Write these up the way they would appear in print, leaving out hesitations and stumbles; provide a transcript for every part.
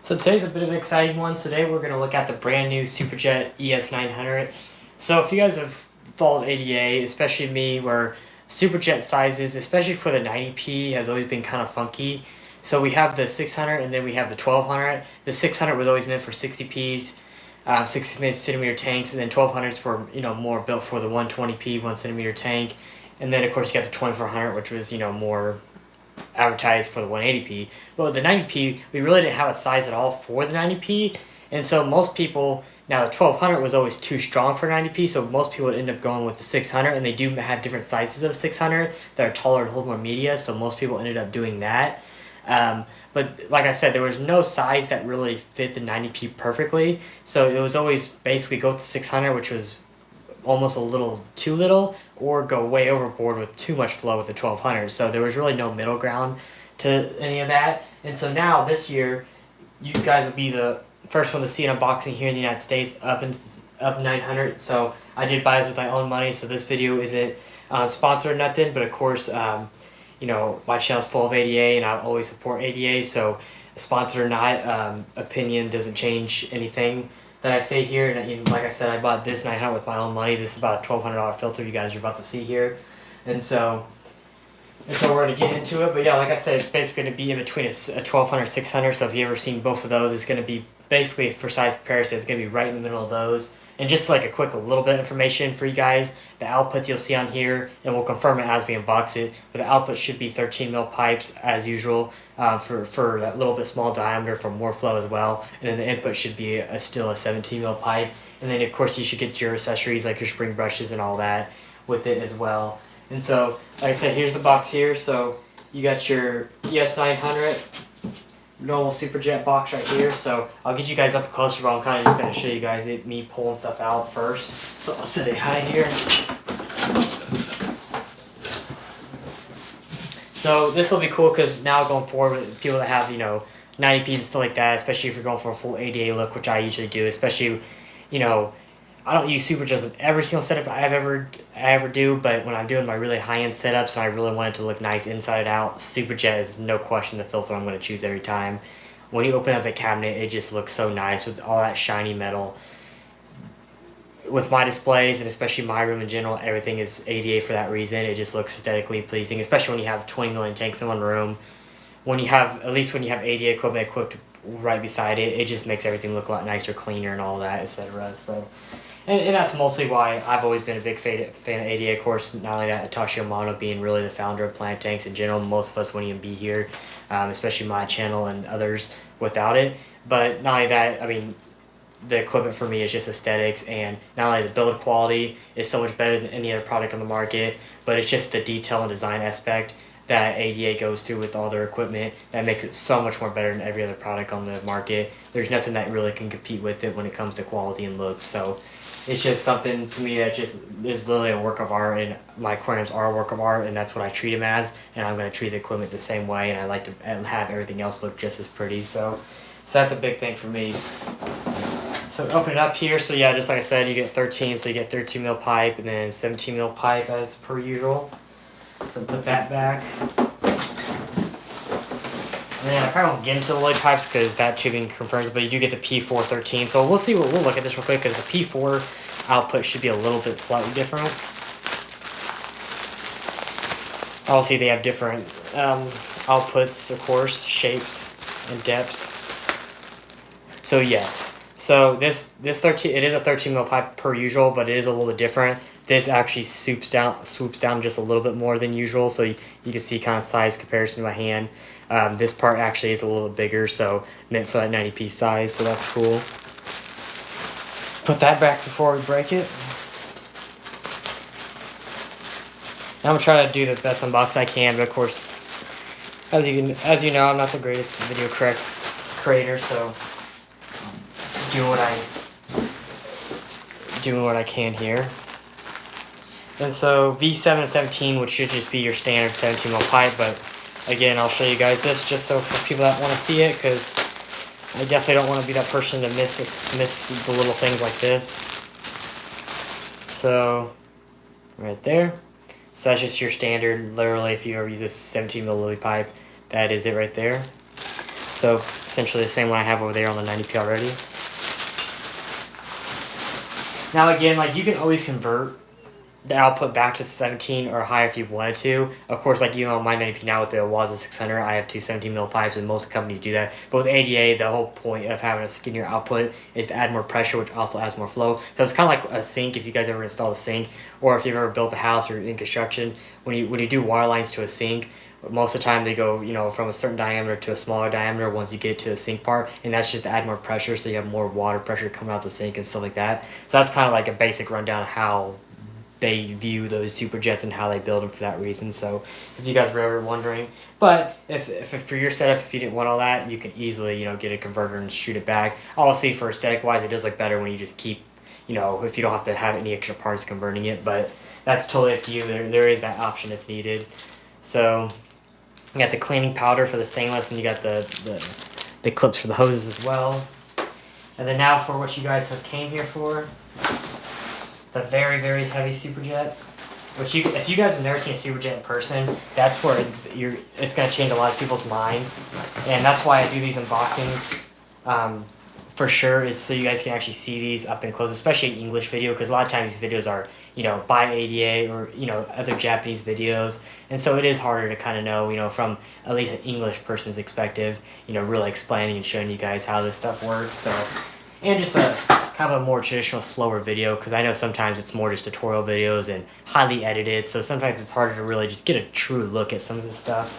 So today's a bit of an exciting one. Today we're going to look at the brand new Superjet ES900. So if you guys have followed ADA, especially me, where Superjet sizes, especially for the 90p, has always been kind of funky. So we have the 600 and then we have the 1200. The 600 was always meant for 60ps, 60 centimeter tanks, and then 1200s were more built for the 120p 1 centimeter tank, and then of course you got the 2400, which was more advertised for the 180p. But with the 90p, we really didn't have a size at all for the 90p, and so most people, now the 1200 was always too strong for 90p, so most people would end up going with the 600, and they do have different sizes of 600 that are taller and hold more media, so most people ended up doing that. But like I said, there was no size that really fit the 90p perfectly, so it was always basically go with the 600, which was almost a little too little, or go way overboard with too much flow with the 1200. So there was really no middle ground to any of that. And so now this year, you guys will be the first one to see an unboxing here in the United States of the 900. So I did buy this with my own money, so this video isn't sponsored or nothing, but of course, my channel's full of ADA and I always support ADA, so sponsored or not, opinion doesn't change anything that I say here. And like I said, I bought this 900 with my own money. This is about a $1,200 filter you guys are about to see here. And so we're going to get into it. But yeah, like I said, it's basically going to be in between a 1200 600. So if you've ever seen both of those, it's going to be basically, for size comparison, it's going to be right in the middle of those. And just like a little bit of information for you guys, the outputs you'll see on here, and we'll confirm it as we unbox it, but the output should be 13 mil pipes as usual, for that little bit small diameter for more flow as well. And then the input should be still a 17 mil pipe. And then of course you should get your accessories like your spring brushes and all that with it as well. And so, like I said, here's the box here. So you got your ES900 normal Superjet box right here. So I'll get you guys up closer, but I'm kind of just going to show you guys me pulling stuff out first. So I'll set it high here. So this will be cool because now going forward with people that have 90Ps and stuff like that, especially if you're going for a full ADA look, which I usually do, especially I don't use Superjets in every single setup I ever do, but when I'm doing my really high-end setups and I really want it to look nice inside and out, Superjet is no question the filter I'm going to choose every time. When you open up the cabinet, it just looks so nice with all that shiny metal. With my displays, and especially my room in general, everything is ADA for that reason. It just looks aesthetically pleasing, especially when you have 20 million tanks in one room. When you have ADA equipment equipped right beside it, it just makes everything look a lot nicer, cleaner, and all that, etc. So, and that's mostly why I've always been a big fan of ADA. Of course, not only that, Takashi Amano being really the founder of Planet Tanks in general, most of us wouldn't even be here, especially my channel and others, without it. But not only that, I mean, the equipment for me is just aesthetics, and not only the build quality is so much better than any other product on the market, but it's just the detail and design aspect that ADA goes through with all their equipment that makes it so much more better than every other product on the market. There's nothing that really can compete with it when it comes to quality and looks. So it's just something to me that just is literally a work of art, and my aquariums are a work of art, and that's what I treat them as, and I'm going to treat the equipment the same way, and I like to have everything else look just as pretty. So that's a big thing for me. So open it up here. So yeah, just like I said, you get 13, so you get 13 mil pipe and then 17 mil pipe as per usual. So put that back. And then I probably won't get into the lid pipes because that tubing confirms, but you do get the P413. So we'll see, we'll look at this real quick because the P4 output should be a little bit slightly different. Obviously they have different outputs, of course, shapes and depths. So yes. So this 13, it is a 13 mil pipe per usual, but it is a little bit different. This actually swoops down just a little bit more than usual, so you can see kind of size comparison to my hand. This part actually is a little bit bigger, so meant for that 90p size, so that's cool. Put that back before we break it. Now I'm gonna try to do the best unbox I can, but of course, as you know, I'm not the greatest video creator, so doing what I can here. And so V7 and 17, which should just be your standard 17 mil pipe, but again, I'll show you guys this just so for people that want to see it, because I definitely don't want to be that person to miss the little things like this. So right there. So that's just your standard, literally, if you ever use this 17 mil lily pipe, that is it right there. So essentially the same one I have over there on the 90p already. Now again, like you can always convert the output back to 17 or higher if you wanted to. Of course, like you know, on my 90p now with the Waza 600, I have two 17 mil pipes, and most companies do that. But with ADA, the whole point of having a skinnier output is to add more pressure, which also adds more flow. So it's kind of like a sink. If you guys ever installed a sink, or if you've ever built a house or in construction, when you do water lines to a sink, most of the time they go, you know, from a certain diameter to a smaller diameter once you get to the sink part, and that's just to add more pressure, so you have more water pressure coming out the sink and stuff like that. So that's kind of like a basic rundown of how they view those super jets and how they build them for that reason. So if you guys were ever wondering, but if for your setup, if you didn't want all that, you can easily, you know, get a converter and shoot it back. Obviously for aesthetic wise, it does look better when you just keep, you know, if you don't have to have any extra parts converting it, but that's totally up to you. There is that option if needed. So you got the cleaning powder for the stainless, and you got the clips for the hoses as well. And then now for what you guys have came here for, the very, very heavy Superjet, which if you guys have never seen a Superjet in person, that's where it's going to change a lot of people's minds. And that's why I do these unboxings for sure, is so you guys can actually see these up and close, especially in English video, because a lot of times these videos are, you know, by ADA or, you know, other Japanese videos. And so it is harder to kind of know, you know, from at least an English person's perspective, you know, really explaining and showing you guys how this stuff works. So, and just kind of a more traditional, slower video, because I know sometimes it's more just tutorial videos and highly edited, so sometimes it's harder to really just get a true look at some of this stuff.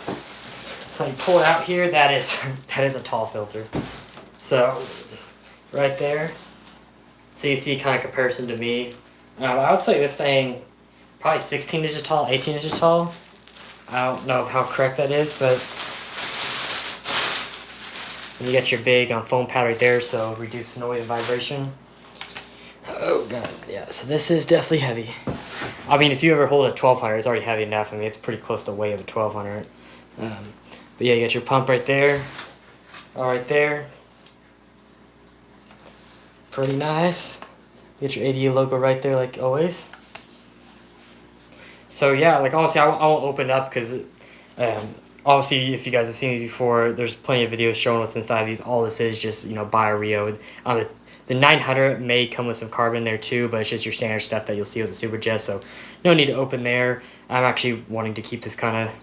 So you pull it out here, that is a tall filter. So right there, so you see kind of comparison to me. I would say this thing probably 16 inches tall, 18 inches tall. I don't know how correct that is, but and you got your big foam pad right there, so reduce noise and vibration. Oh god, yeah, so this is definitely heavy. I mean, if you ever hold a 1200, it's already heavy enough. I mean, it's pretty close to the weight of a 1200. But yeah, you got your pump right there. All right there. Pretty nice. Get your ADA logo right there like always. So yeah, like honestly, I won't open it up because obviously if you guys have seen these before, there's plenty of videos showing what's inside these. All this is just, you know, Bio-Rio. The 900 may come with some carbon there too, but it's just your standard stuff that you'll see with the Superjet, so no need to open there. I'm actually wanting to keep this kind of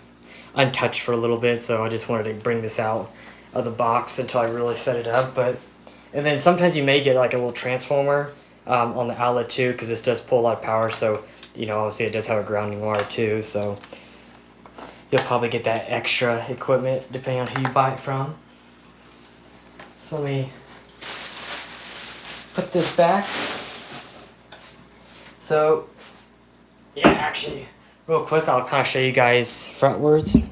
untouched for a little bit, so I just wanted to bring this out of the box until I really set it up. And then sometimes you may get like a little transformer on the outlet too, because this does pull a lot of power, so, you know, obviously it does have a grounding wire too, so you'll probably get that extra equipment depending on who you buy it from. So let me put this back. So yeah, actually real quick, I'll kind of show you guys frontwards.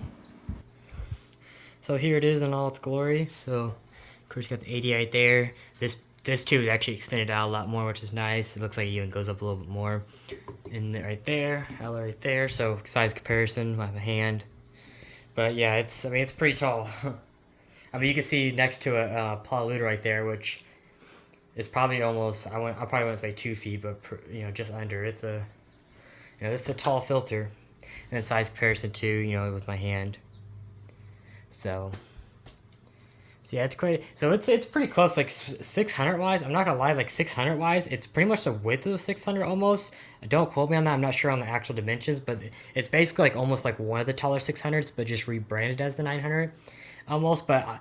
So here it is in all its glory. So of course you got the 80 right there. This tube is actually extended out a lot more, which is nice. It looks like it even goes up a little bit more. And right there, outlet right there. So size comparison by the hand. But yeah, I mean it's pretty tall. I mean you can see next to a polluter right there, which it's probably almost, I probably wouldn't say 2 feet, but you know, just under. It's a, you know, it's a tall filter, and then size comparison too, you know, with my hand. So yeah, it's quite. So it's pretty close, like 600 wise. I'm not gonna lie, like 600 wise, it's pretty much the width of the 600 almost. Don't quote me on that. I'm not sure on the actual dimensions, but it's basically like almost like one of the taller 600s, but just rebranded as the 900, almost. But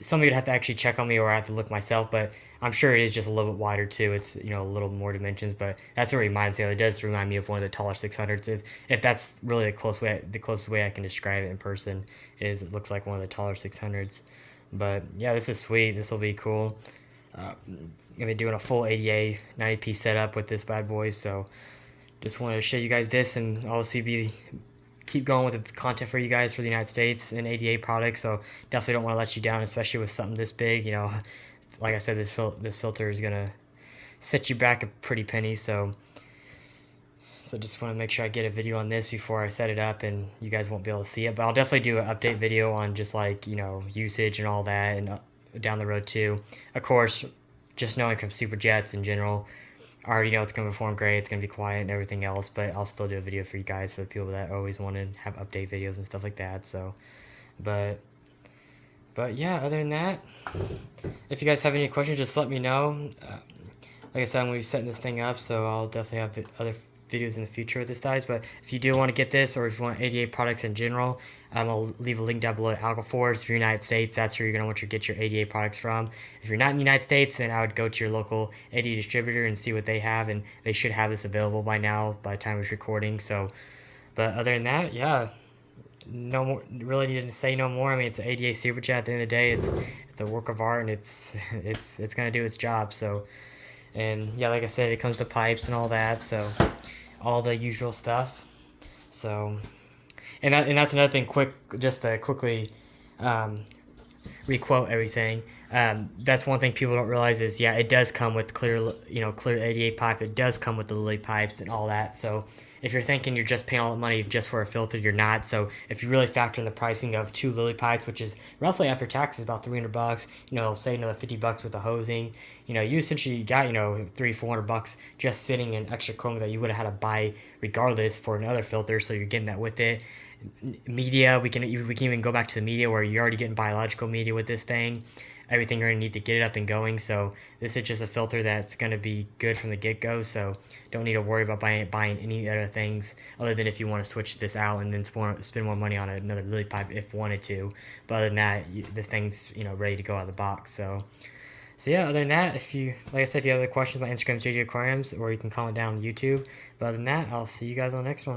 some of you'd have to actually check on me, or I have to look myself, but I'm sure it is just a little bit wider too. It's, you know, a little more dimensions, but that's what it reminds me of. It does remind me of one of the taller 600s. If that's really the closest way I can describe it in person, is it looks like one of the taller 600s. But yeah, this is sweet. This will be cool. I'm gonna be doing a full ADA 90p setup with this bad boy, so just wanted to show you guys this, and obviously keep going with the content for you guys for the United States and ADA products. So definitely don't want to let you down, especially with something this big. You know, like I said, this filter is gonna set you back a pretty penny. So just want to make sure I get a video on this before I set it up, and you guys won't be able to see it. But I'll definitely do an update video on just like, you know, usage and all that, and down the road too. Of course, just knowing from Superjets in general, I already know it's going to perform great, it's going to be quiet and everything else, but I'll still do a video for you guys, for the people that always want to have update videos and stuff like that. So, but But yeah, other than that, if you guys have any questions, just let me know. Like I said, I'm going to be setting this thing up, so I'll definitely have other videos in the future with this size. But if you do want to get this, or if you want ADA products in general, I'll leave a link down below to Aquaforce. If you're in the United States, that's where you're going to get your ADA products from. If you're not in the United States, then I would go to your local ADA distributor and see what they have, and they should have this available by now, by the time it's recording. So, but other than that, yeah, no more. Really need to say no more. I mean, it's an ADA Super Jet. At the end of the day, it's a work of art, and it's gonna do its job. So, and yeah, like I said, it comes to pipes and all that. So, all the usual stuff. So, and that's another thing. Just to quickly requote everything. That's one thing people don't realize is, yeah, it does come with clear 88 pipe. It does come with the lily pipes and all that. So if you're thinking you're just paying all the money just for a filter, you're not. So if you really factor in the pricing of 2 lily pipes, which is roughly after taxes about $300, say another $50 with the hosing, you essentially got $300-400 just sitting in extra chrome that you would have had to buy regardless for another filter. So you're getting that with it. Media, we can even go back to the media where you're already getting biological media with this thing. Everything you're going to need to get it up and going. So this is just a filter that's going to be good from the get-go. So don't need to worry about buying any other things other than if you want to switch this out and then spend more money on another lily pipe if wanted to. But other than that, this thing's ready to go out of the box. So yeah, other than that, like I said, if you have other questions, my Instagram is JJ Aquariums, or you can comment down on YouTube. But other than that, I'll see you guys on the next one.